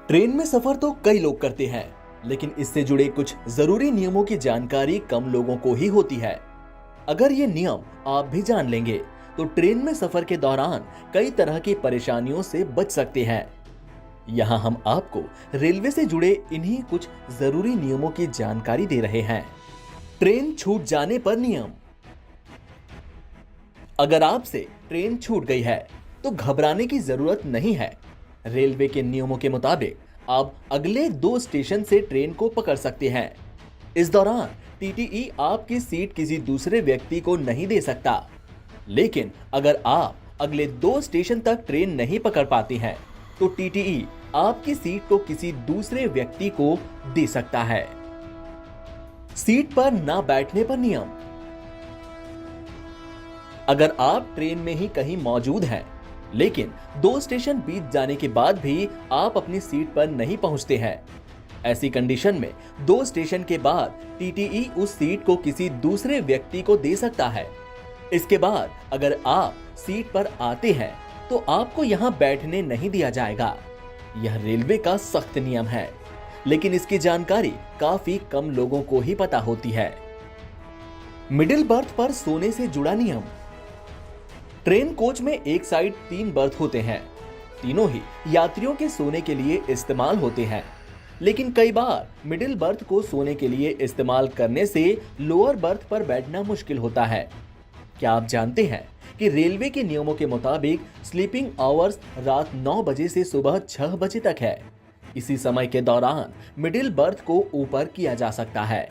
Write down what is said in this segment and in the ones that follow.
Train में सफर तो कई लोग करते हैं, लेकिन इससे जुड़े कुछ जरूरी नियमों की जानकारी कम लोगों को ही होती है। अगर ये नियम आप भी जान लेंगे तो ट्रेन में सफर के दौरान कई तरह की परेशानियों से बच सकते हैं। यहाँ हम आपको रेलवे से जुड़े इन्हीं कुछ जरूरी नियमों की जानकारी दे रहे हैं। ट्रेन छूट जाने पर नियम। अगर आपसे ट्रेन छूट गई है तो घबराने की जरूरत नहीं है। रेलवे के नियमों के मुताबिक आप अगले 2 स्टेशन से ट्रेन को पकड़ सकते हैं। इस दौरान टीटीई आपकी सीट किसी दूसरे व्यक्ति को नहीं दे सकता। लेकिन अगर आप अगले 2 स्टेशन तक ट्रेन नहीं पकड़ पाते हैं तो टीटीई आपकी सीट को किसी दूसरे व्यक्ति को दे सकता है। सीट पर ना बैठने पर नियम। अगर आप ट्रेन में ही कहीं मौजूद हैं, लेकिन 2 स्टेशन बीत जाने के बाद भी आप अपनी सीट पर नहीं पहुंचते हैं, ऐसी कंडीशन में 2 स्टेशन के बाद टीटीई उस सीट को किसी दूसरे व्यक्ति को दे सकता है। इसके बाद अगर आप सीट पर आते हैं तो आपको यहां बैठने नहीं दिया जाएगा। यह रेलवे का सख्त नियम है, लेकिन इसकी जानकारी काफी कम लोगों को ही पता होती है। मिडिल बर्थ पर सोने से जुड़ा नियम। ट्रेन कोच में एक साइड 3 बर्थ होते हैं। तीनों ही यात्रियों के सोने के लिए इस्तेमाल होते हैं, लेकिन कई बार मिडिल बर्थ को सोने के लिए इस्तेमाल करने से लोअर बर्थ पर बैठना मुश्किल होता है। क्या आप जानते हैं कि रेलवे के नियमों के मुताबिक स्लीपिंग आवर्स रात 9 बजे से सुबह 6 बजे तक है। इसी समय के दौरान मिडिल बर्थ को ऊपर किया जा सकता है।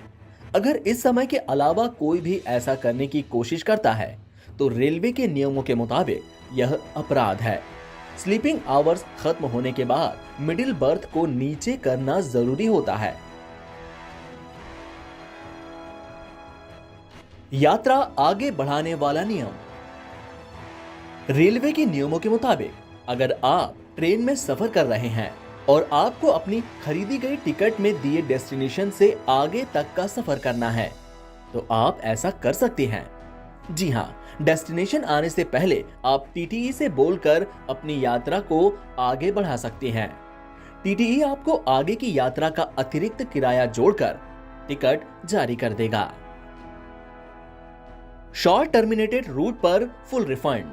अगर इस समय के अलावा कोई भी ऐसा करने की कोशिश करता है तो रेलवे के नियमों के मुताबिक यह अपराध है। स्लीपिंग आवर्स खत्म होने के बाद मिडिल बर्थ को नीचे करना जरूरी होता है। यात्रा आगे बढ़ाने वाला नियम। रेलवे के नियमों के मुताबिक अगर आप ट्रेन में सफर कर रहे हैं और आपको अपनी खरीदी गई टिकट में दिए डेस्टिनेशन से आगे तक का सफर करना है तो आप ऐसा कर सकते हैं। जी हाँ, डेस्टिनेशन आने से पहले आप टीटीई से बोलकर अपनी यात्रा को आगे बढ़ा सकते हैं। टीटीई आपको आगे की यात्रा का अतिरिक्त किराया जोड़कर टिकट जारी कर देगा। शॉर्ट टर्मिनेटेड रूट पर फुल रिफंड।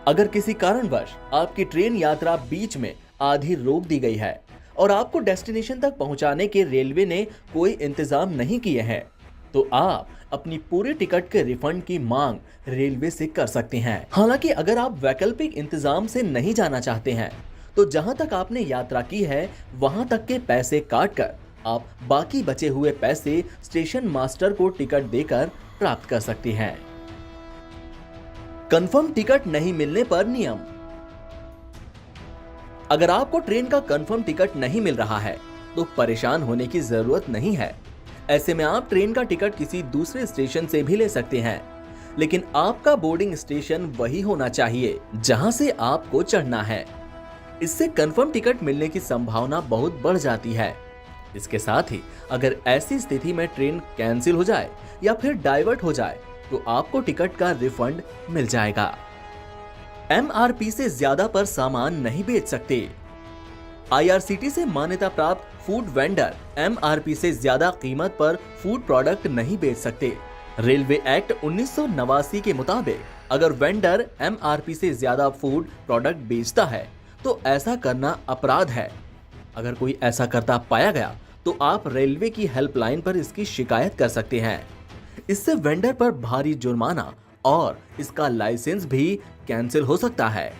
अगर किसी कारणवश आपकी ट्रेन यात्रा बीच में आधी रोक दी गई है और आपको डेस्टिनेशन तक पहुंचाने के रेलवे ने कोई इंतजाम नहीं किए हैं तो आप अपनी पूरी टिकट के रिफंड की मांग रेलवे से कर सकते हैं। हालांकि अगर आप वैकल्पिक इंतजाम से नहीं जाना चाहते हैं तो जहां तक आपने यात्रा की है वहां तक के पैसे काटकर आप बाकी बचे हुए पैसे स्टेशन मास्टर को टिकट देकर प्राप्त कर सकते हैं। कंफर्म टिकट नहीं मिलने पर नियम। अगर आपको ट्रेन का कंफर्म टिकट नहीं मिल रहा है तो परेशान होने की जरूरत नहीं है। ऐसे में आप ट्रेन का टिकट किसी दूसरे स्टेशन से भी ले सकते हैं, लेकिन आपका बोर्डिंग स्टेशन वही होना चाहिए जहां से आपको चढ़ना है। इससे कंफर्म टिकट मिलने की संभावना बहुत बढ़ जाती है। इसके साथ ही अगर ऐसी स्थिति में ट्रेन कैंसिल हो जाए या फिर डाइवर्ट हो जाए तो आपको टिकट का रिफंड मिल जाएगा। एमआरपी से ज्यादा पर सामान नहीं बेच सकते। आईआरसीटी से मान्यता प्राप्त फूड वेंडर एमआरपी से ज्यादा कीमत पर फूड प्रोडक्ट नहीं बेच सकते। रेलवे एक्ट 1989 के मुताबिक अगर वेंडर एमआरपी से ज्यादा फूड प्रोडक्ट बेचता है तो ऐसा करना अपराध है। अगर कोई ऐसा करता पाया गया तो आप रेलवे की हेल्पलाइन पर इसकी शिकायत कर सकते हैं। इससे वेंडर पर भारी जुर्माना और इसका लाइसेंस भी कैंसिल हो सकता है।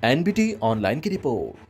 एनबीटी ऑनलाइन की रिपोर्ट।